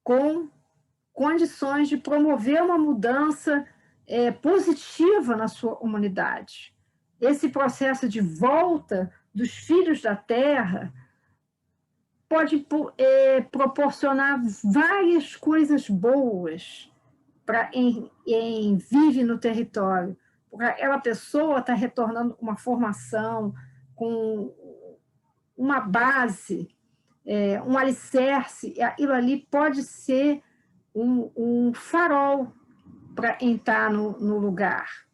com condições de promover uma mudança positiva na sua comunidade. Esse processo de volta dos filhos da terra pode proporcionar várias coisas boas para quem vive no território. Porque aquela pessoa está retornando com uma formação, com uma base, um alicerce, e aquilo ali pode ser um farol para entrar no lugar.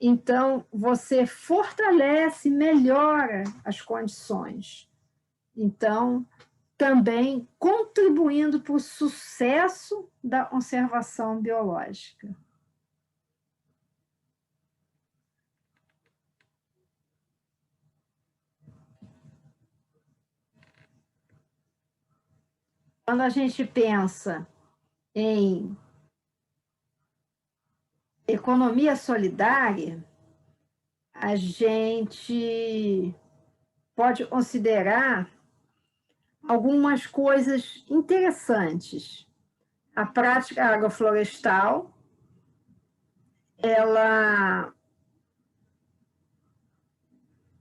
Então, você fortalece, melhora as condições. Então, também contribuindo para o sucesso da conservação biológica. Quando a gente pensa em economia solidária, a gente pode considerar algumas coisas interessantes. A prática agroflorestal, ela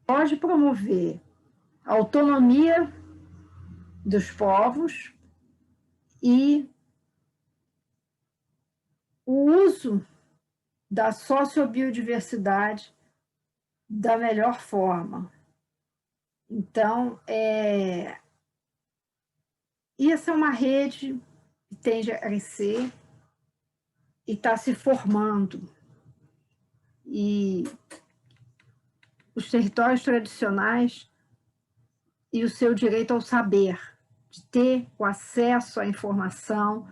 pode promover a autonomia dos povos e o uso da sociobiodiversidade da melhor forma. Então, essa é uma rede que tende a crescer e está se formando. E os territórios tradicionais e o seu direito ao saber, de ter o acesso à informação,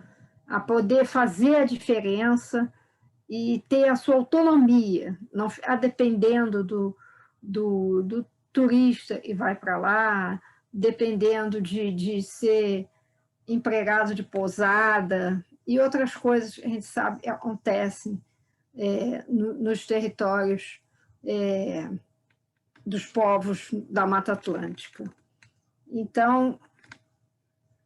a poder fazer a diferença e ter a sua autonomia, não ficar dependendo do turista e vai para lá, dependendo de ser empregado de pousada e outras coisas que a gente sabe acontecem nos territórios dos povos da Mata Atlântica. Então,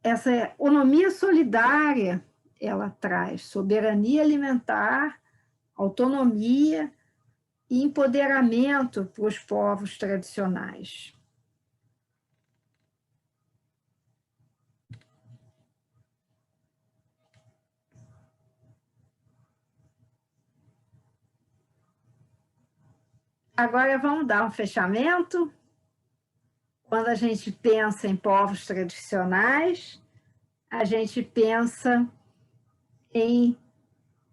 essa economia solidária, ela traz soberania alimentar, autonomia e empoderamento para os povos tradicionais. Agora vamos dar um fechamento. Quando a gente pensa em povos tradicionais, a gente pensa em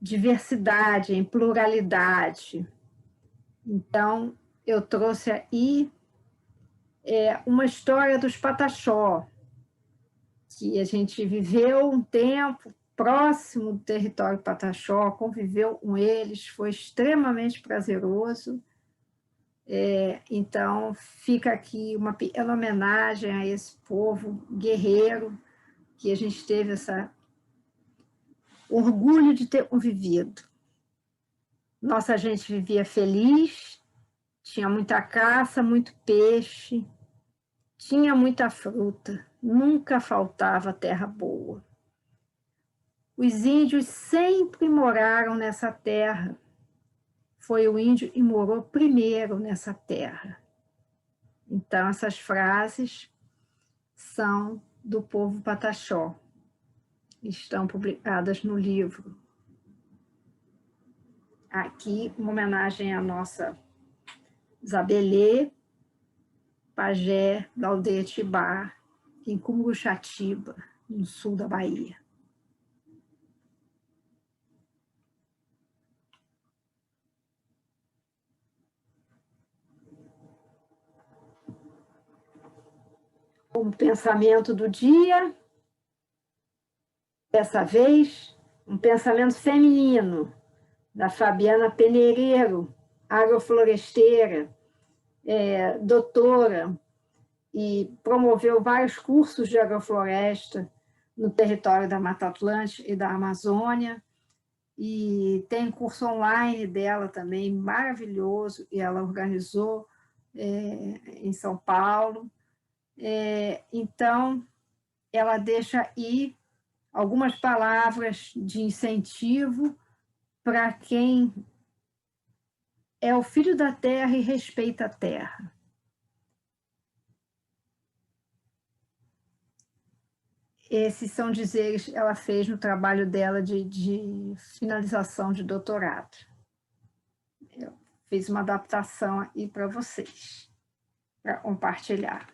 diversidade, em pluralidade. Então, eu trouxe aí uma história dos Pataxó, que a gente viveu um tempo próximo do território Pataxó, conviveu com eles, foi extremamente prazeroso. Então, fica aqui uma pequena homenagem a esse povo guerreiro, que a gente teve esse orgulho de ter convivido. Nossa gente vivia feliz, tinha muita caça, muito peixe, tinha muita fruta, nunca faltava terra boa. Os índios sempre moraram nessa terra. Foi o índio que morou primeiro nessa terra. Então, essas frases são do povo Pataxó. Estão publicadas no livro. Aqui, uma homenagem à nossa Zabelê, pajé da aldeia Tibá, em Cumuruxatiba, no sul da Bahia. Um pensamento do dia, dessa vez, um pensamento feminino, da Fabiana Peneireiro, agrofloresteira, doutora, e promoveu vários cursos de agrofloresta no território da Mata Atlântica e da Amazônia, e tem curso online dela também, maravilhoso, e ela organizou em São Paulo. Então, ela deixa aí algumas palavras de incentivo para quem é o filho da terra e respeita a terra. Esses são dizeres que ela fez no trabalho dela de finalização de doutorado. Eu fiz uma adaptação aí para vocês, para compartilhar.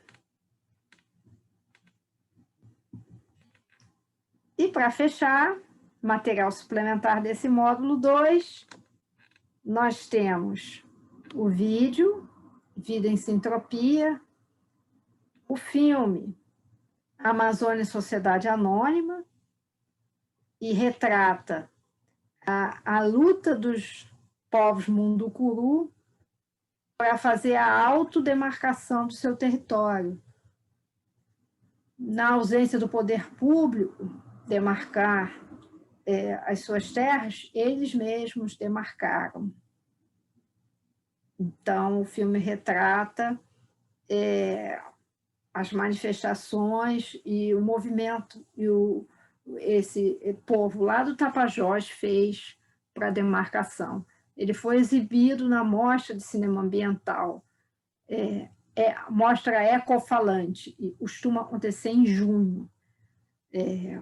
E para fechar, material suplementar desse módulo 2, nós temos o vídeo, Vida em Sintropia, o filme Amazônia e Sociedade Anônima, e retrata a luta dos povos Munducuru para fazer a autodemarcação do seu território. Na ausência do poder público, demarcar as suas terras, eles mesmos demarcaram. Então, o filme retrata as manifestações e o movimento e esse povo lá do Tapajós fez para a demarcação. Ele foi exibido na Mostra de Cinema Ambiental, Mostra Ecofalante, e costuma acontecer em junho.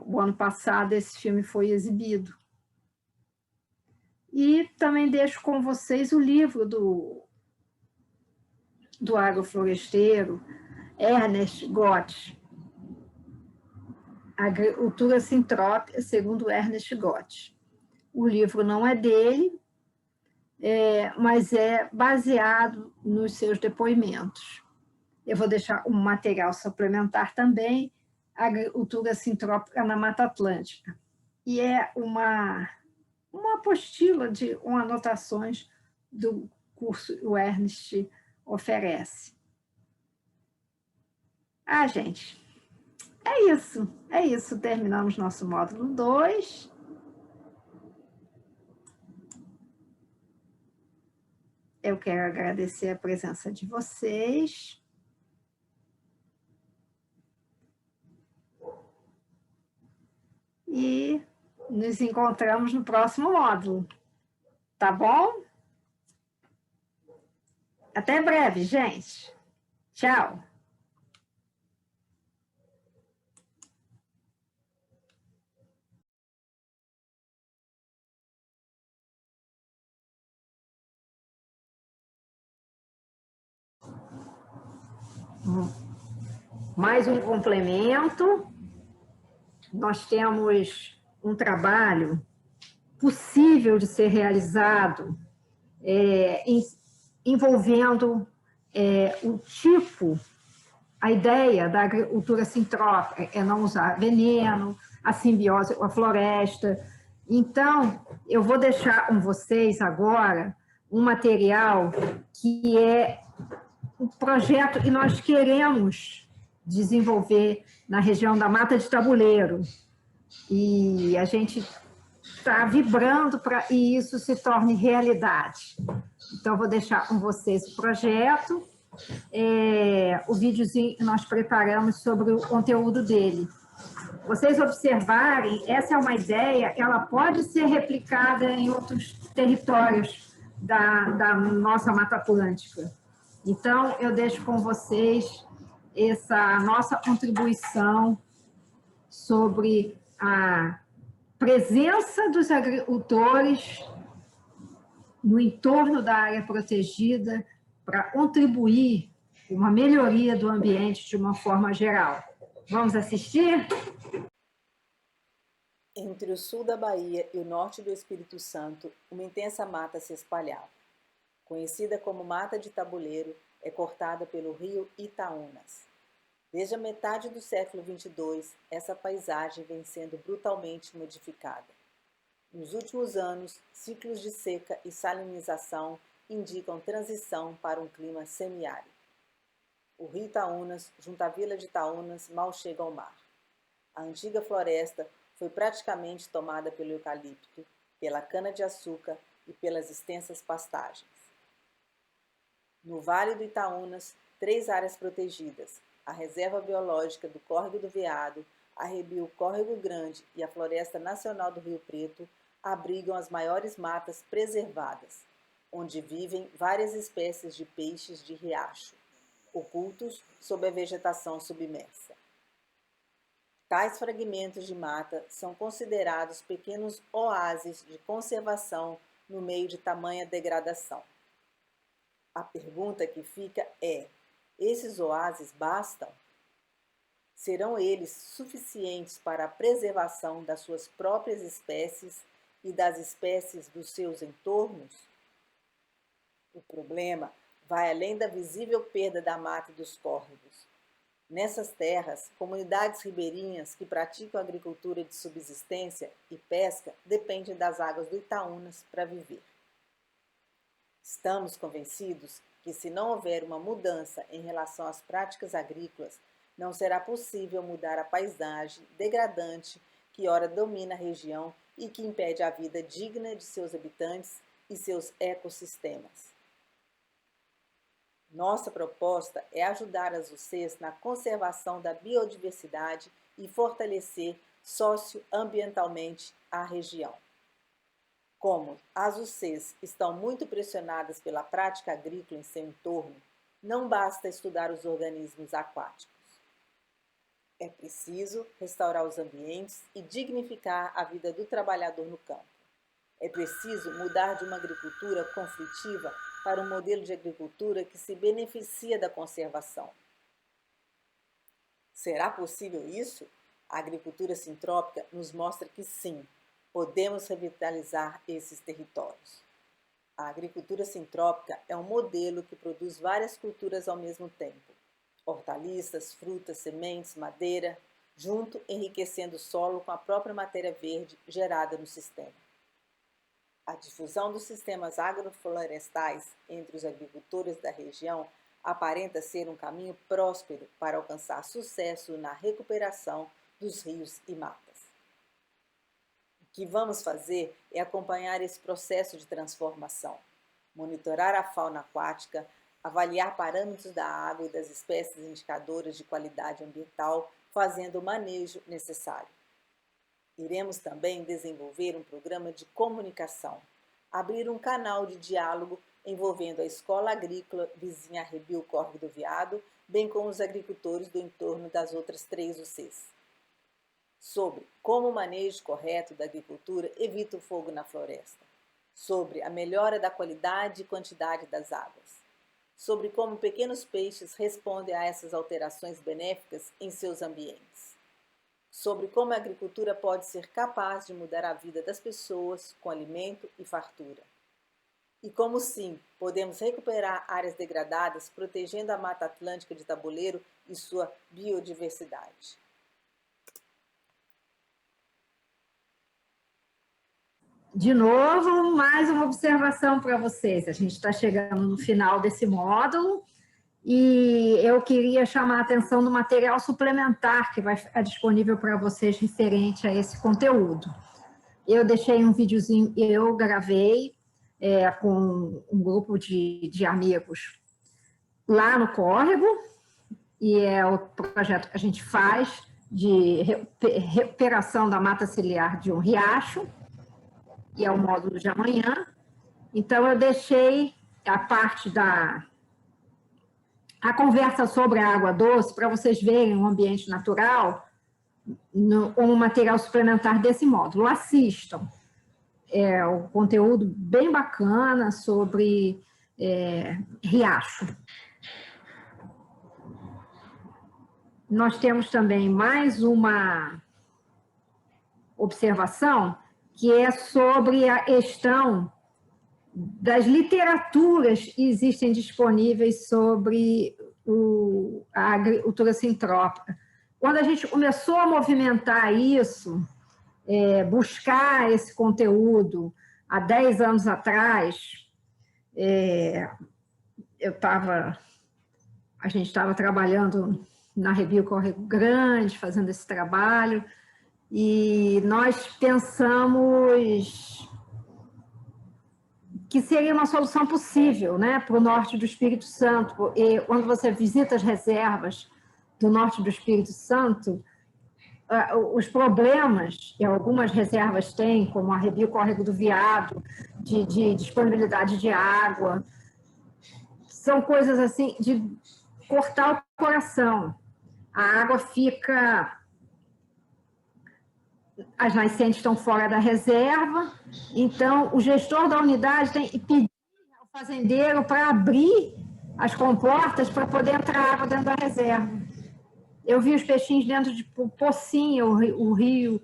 O ano passado esse filme foi exibido. E também deixo com vocês o livro do agrofloresteiro, Ernest Gott, Agricultura Sintrópica, segundo Ernest Gott. O livro não é dele, mas é baseado nos seus depoimentos. Eu vou deixar um material suplementar também, Agricultura Sintrópica na Mata Atlântica. E é uma apostila com anotações do curso que o Ernest oferece. Gente, é isso, terminamos nosso módulo 2. Eu quero agradecer a presença de vocês. e nos encontramos no próximo módulo. Tá bom? Até breve, gente. Tchau. Mais um complemento. Nós temos um trabalho possível de ser realizado envolvendo o tipo, a ideia da agricultura sintrópica é não usar veneno, a simbiose com a floresta. Então, eu vou deixar com vocês agora um material que é um projeto que nós queremos desenvolver na região da Mata de Tabuleiro. E a gente está vibrando para que isso se torne realidade. Então, vou deixar com vocês o projeto, o videozinho que nós preparamos sobre o conteúdo dele. Vocês observarem, essa é uma ideia, ela pode ser replicada em outros territórios da nossa Mata Atlântica. Então, eu deixo com vocês essa nossa contribuição sobre a presença dos agricultores no entorno da área protegida para contribuir com uma melhoria do ambiente de uma forma geral. Vamos assistir? Entre o sul da Bahia e o norte do Espírito Santo, uma intensa mata se espalhava. Conhecida como Mata de Tabuleiro, é cortada pelo rio Itaúnas. Desde a metade do século XXII, essa paisagem vem sendo brutalmente modificada. Nos últimos anos, ciclos de seca e salinização indicam transição para um clima semiárido. O rio Itaúnas, junto à vila de Itaúnas, mal chega ao mar. A antiga floresta foi praticamente tomada pelo eucalipto, pela cana-de-açúcar e pelas extensas pastagens. No Vale do Itaúnas, 3 áreas protegidas, a Reserva Biológica do Córrego do Veado, a Rebio Córrego Grande e a Floresta Nacional do Rio Preto, abrigam as maiores matas preservadas, onde vivem várias espécies de peixes de riacho, ocultos sob a vegetação submersa. Tais fragmentos de mata são considerados pequenos oásis de conservação no meio de tamanha degradação. A pergunta que fica é: esses oásis bastam? Serão eles suficientes para a preservação das suas próprias espécies e das espécies dos seus entornos? O problema vai além da visível perda da mata e dos córregos. Nessas terras, comunidades ribeirinhas que praticam agricultura de subsistência e pesca dependem das águas do Itaúnas para viver. Estamos convencidos que, se não houver uma mudança em relação às práticas agrícolas, não será possível mudar a paisagem degradante que ora domina a região e que impede a vida digna de seus habitantes e seus ecossistemas. Nossa proposta é ajudar as UCs na conservação da biodiversidade e fortalecer socioambientalmente a região. Como as UCs estão muito pressionadas pela prática agrícola em seu entorno, não basta estudar os organismos aquáticos. É preciso restaurar os ambientes e dignificar a vida do trabalhador no campo. É preciso mudar de uma agricultura conflitiva para um modelo de agricultura que se beneficia da conservação. Será possível isso? A agricultura sintrópica nos mostra que sim, podemos revitalizar esses territórios. A agricultura sintrópica é um modelo que produz várias culturas ao mesmo tempo: hortaliças, frutas, sementes, madeira, junto enriquecendo o solo com a própria matéria verde gerada no sistema. A difusão dos sistemas agroflorestais entre os agricultores da região aparenta ser um caminho próspero para alcançar sucesso na recuperação dos rios e matas. O que vamos fazer é acompanhar esse processo de transformação, monitorar a fauna aquática, avaliar parâmetros da água e das espécies indicadoras de qualidade ambiental, fazendo o manejo necessário. Iremos também desenvolver um programa de comunicação, abrir um canal de diálogo envolvendo a Escola Agrícola vizinha Arrebio Córrego do Veado, bem como os agricultores do entorno das outras 3 UCs. Sobre como o manejo correto da agricultura evita o fogo na floresta. Sobre a melhora da qualidade e quantidade das águas. Sobre como pequenos peixes respondem a essas alterações benéficas em seus ambientes. Sobre como a agricultura pode ser capaz de mudar a vida das pessoas com alimento e fartura. E como sim, podemos recuperar áreas degradadas protegendo a Mata Atlântica de Tabuleiro e sua biodiversidade. De novo, mais uma observação para vocês. A gente está chegando no final desse módulo e eu queria chamar a atenção do material suplementar que vai ficar disponível para vocês referente a esse conteúdo. Eu deixei um videozinho, eu gravei com um grupo de amigos lá no Córrego, e é o projeto que a gente faz de recuperação da mata ciliar de um riacho, e é o módulo de amanhã. Então, eu deixei a parte a conversa sobre a água doce, para vocês verem o ambiente natural, como material suplementar desse módulo. Assistam. É um conteúdo bem bacana sobre riacho. Nós temos também mais uma observação, que é sobre a questão das literaturas que existem disponíveis sobre a agricultura sintrópica. Quando a gente começou a movimentar isso, buscar esse conteúdo há 10 anos atrás, a gente estava trabalhando na Arrebio Córrego Grande, fazendo esse trabalho, e nós pensamos que seria uma solução possível, né, para o norte do Espírito Santo. E quando você visita as reservas do norte do Espírito Santo, os problemas que algumas reservas têm, como a Arrebio Córrego do Veado, de disponibilidade de água, são coisas assim de cortar o coração. A água fica... As nascentes estão fora da reserva, então o gestor da unidade tem que pedir ao fazendeiro para abrir as comportas para poder entrar água dentro da reserva. Eu vi os peixinhos dentro de pocinho, o rio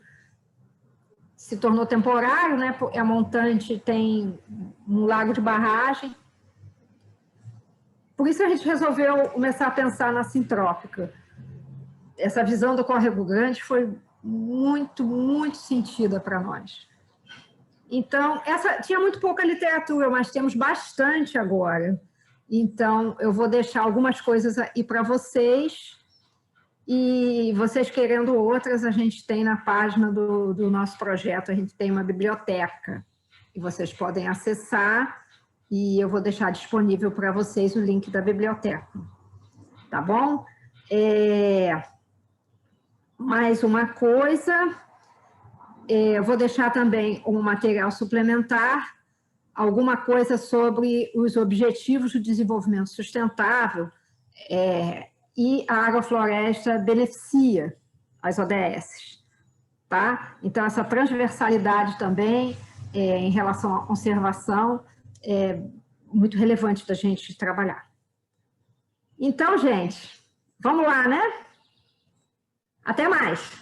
se tornou temporário, né? A montante tem um lago de barragem. Por isso a gente resolveu começar a pensar na sintrópica. Essa visão do Córrego Grande foi muito, muito sentida para nós. Então, tinha muito pouca literatura, mas temos bastante agora. Então, eu vou deixar algumas coisas aí para vocês, e vocês querendo outras, a gente tem na página do nosso projeto, a gente tem uma biblioteca, e vocês podem acessar, e eu vou deixar disponível para vocês o link da biblioteca. Tá bom? Mais uma coisa, eu vou deixar também um material suplementar, alguma coisa sobre os objetivos do desenvolvimento sustentável, e a agrofloresta beneficia as ODS, tá? Então, essa transversalidade também, em relação à conservação, é muito relevante da gente trabalhar. Então, gente, vamos lá, né? Até mais!